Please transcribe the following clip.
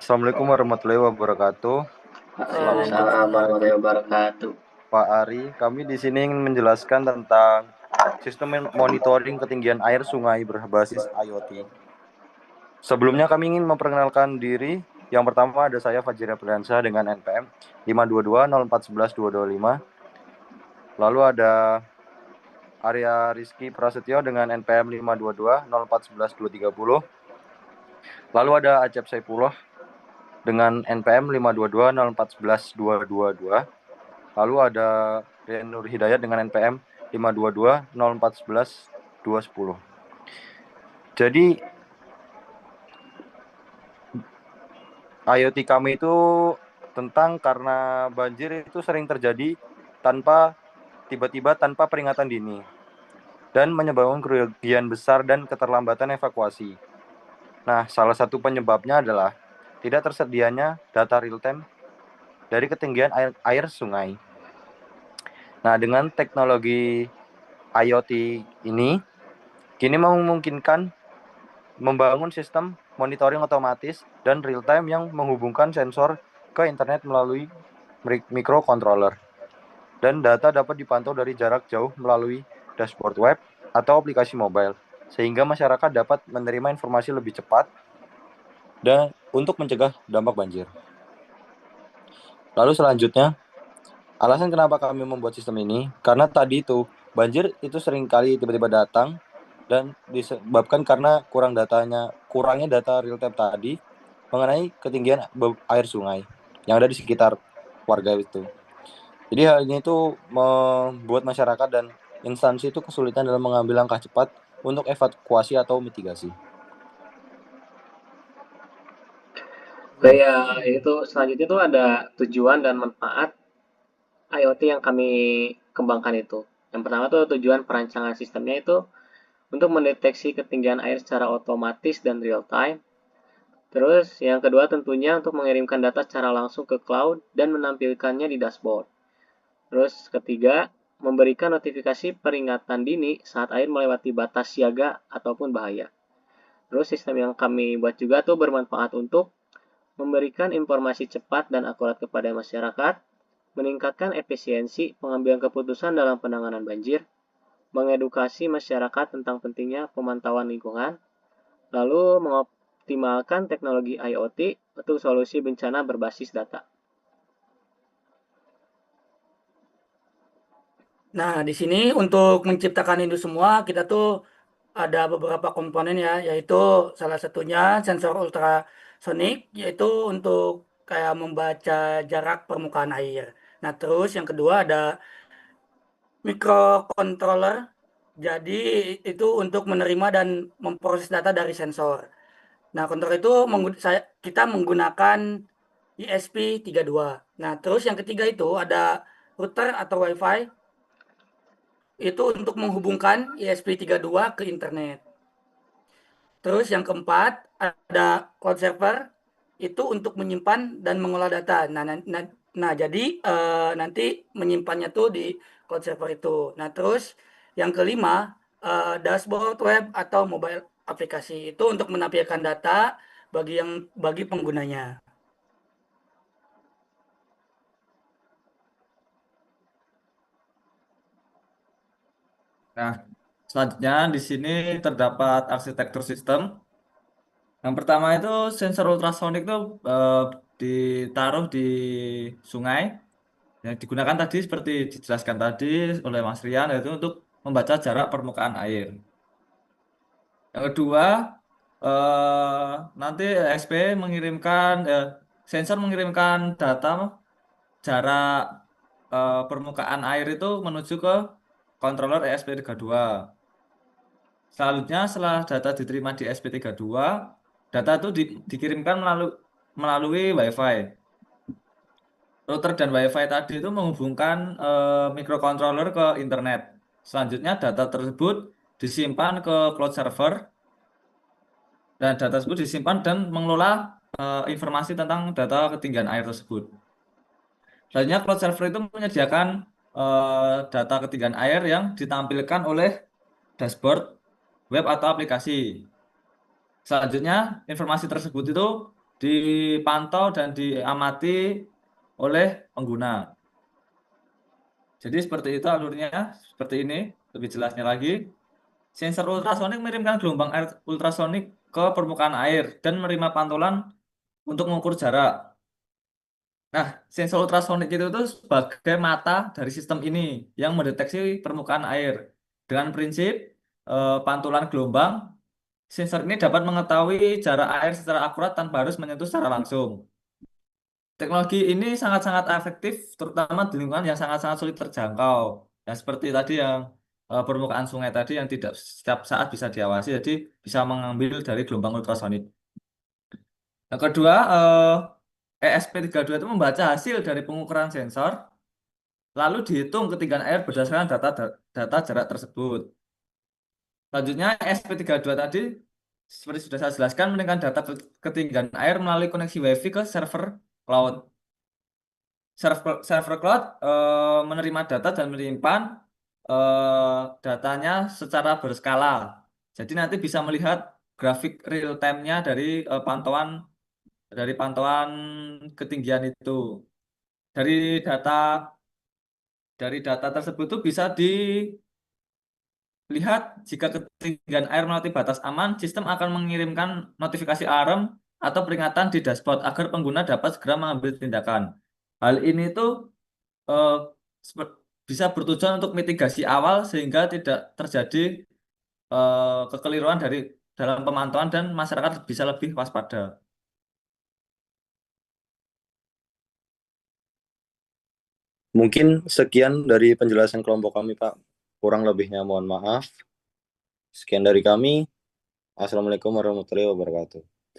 Assalamualaikum warahmatullahi wabarakatuh. Selamat Waalaikumsalam pagi, warahmatullahi wabarakatuh. Pak Ari. Kami di sini ingin menjelaskan tentang sistem monitoring ketinggian air sungai berbasis IoT. Sebelumnya kami ingin memperkenalkan diri. Yang pertama ada saya Fajri Apriansyah dengan NPM 52204112225. Lalu ada Arya Rizky Prasetyo dengan NPM 52204112230. Lalu ada Acep Saipullah dengan NPM 52204112222. Lalu ada Rian Nur Hidayat dengan NPM 5220411 Jadi IoT kami itu tentang karena banjir itu sering terjadi tiba-tiba tanpa peringatan dini dan menyebabkan kerugian besar dan keterlambatan evakuasi. Nah, salah satu penyebabnya adalah tidak tersedianya data real time dari ketinggian air sungai. Nah, dengan teknologi IoT ini, kini memungkinkan membangun sistem monitoring otomatis dan real time yang menghubungkan sensor ke internet melalui microcontroller. Dan data dapat dipantau dari jarak jauh melalui dashboard web atau aplikasi mobile, sehingga masyarakat dapat menerima informasi lebih cepat dan untuk mencegah dampak banjir. Lalu selanjutnya, alasan kenapa kami membuat sistem ini, karena tadi itu banjir itu sering kali tiba-tiba datang dan disebabkan karena kurangnya data real time tadi mengenai ketinggian air sungai yang ada di sekitar warga itu. Jadi hal ini itu membuat masyarakat dan instansi itu kesulitan dalam mengambil langkah cepat untuk evakuasi atau mitigasi. Kayak itu selanjutnya tuh ada tujuan dan manfaat IoT yang kami kembangkan itu. Yang pertama tuh tujuan perancangan sistemnya itu untuk mendeteksi ketinggian air secara otomatis dan real time. Terus yang kedua tentunya untuk mengirimkan data secara langsung ke cloud dan menampilkannya di dashboard. Terus ketiga, memberikan notifikasi peringatan dini saat air melewati batas siaga ataupun bahaya. Terus sistem yang kami buat juga tuh bermanfaat untuk memberikan informasi cepat dan akurat kepada masyarakat, meningkatkan efisiensi pengambilan keputusan dalam penanganan banjir, mengedukasi masyarakat tentang pentingnya pemantauan lingkungan, lalu mengoptimalkan teknologi IoT untuk solusi bencana berbasis data. Nah, di sini untuk menciptakan itu semua, kita tuh ada beberapa komponen ya, yaitu salah satunya sensor ultrasonik, yaitu untuk kayak membaca jarak permukaan air. Nah, terus yang kedua ada microcontroller, jadi itu untuk menerima dan memproses data dari sensor. Nah, controller itu kita menggunakan ESP32. Nah, terus yang ketiga itu ada router atau WiFi itu untuk menghubungkan ESP32 ke internet. Terus yang keempat ada cloud server itu untuk menyimpan dan mengolah data. Nah, jadi nanti menyimpannya tuh di cloud server itu. Nah, terus yang kelima dashboard web atau mobile aplikasi itu untuk menampilkan data bagi penggunanya. Nah, selanjutnya di sini terdapat arsitektur sistem. Yang pertama itu sensor ultrasonik itu ditaruh di sungai. Yang digunakan tadi seperti dijelaskan tadi oleh Mas Rian, yaitu untuk membaca jarak permukaan air. Yang kedua, nanti ESP sensor mengirimkan data jarak permukaan air itu menuju ke controller ESP32. Selanjutnya, setelah data diterima di ESP32, data itu dikirimkan melalui Wi-Fi. Router dan Wi-Fi tadi itu menghubungkan microcontroller ke internet. Selanjutnya, data tersebut disimpan ke cloud server, dan data tersebut disimpan dan mengelola informasi tentang data ketinggian air tersebut. Selanjutnya, cloud server itu menyediakan data ketinggian air yang ditampilkan oleh dashboard web atau aplikasi. Selanjutnya, informasi tersebut itu dipantau dan diamati oleh pengguna. Jadi seperti itu alurnya, seperti ini. Lebih jelasnya lagi, sensor ultrasonik mengirimkan gelombang air ultrasonik ke permukaan air dan menerima pantulan untuk mengukur jarak. Nah, sensor ultrasonik itu tuh sebagai mata dari sistem ini yang mendeteksi permukaan air. Dengan prinsip pantulan gelombang, sensor ini dapat mengetahui jarak air secara akurat tanpa harus menyentuh secara langsung. Teknologi ini sangat-sangat efektif, terutama di lingkungan yang sangat-sangat sulit terjangkau. Ya, seperti tadi yang permukaan sungai tadi yang tidak setiap saat bisa diawasi, jadi bisa mengambil dari gelombang ultrasonik. Yang kedua, ESP32 itu membaca hasil dari pengukuran sensor, lalu dihitung ketinggian air berdasarkan data jarak tersebut. Selanjutnya, ESP32 tadi, seperti sudah saya jelaskan, meningkatkan data ketinggian air melalui koneksi WiFi ke server cloud. Server cloud menerima data dan menyimpan datanya secara berskala. Jadi nanti bisa melihat grafik real time-nya dari pantauan ketinggian itu. Dari data tersebut tuh bisa dilihat jika ketinggian air melewati batas aman, sistem akan mengirimkan notifikasi alarm atau peringatan di dashboard agar pengguna dapat segera mengambil tindakan. Hal ini tuh eh, bisa bertujuan untuk mitigasi awal sehingga tidak terjadi kekeliruan dalam pemantauan dan masyarakat bisa lebih waspada. Mungkin sekian dari penjelasan kelompok kami, Pak. Kurang lebihnya mohon maaf. Sekian dari kami. Assalamualaikum warahmatullahi wabarakatuh.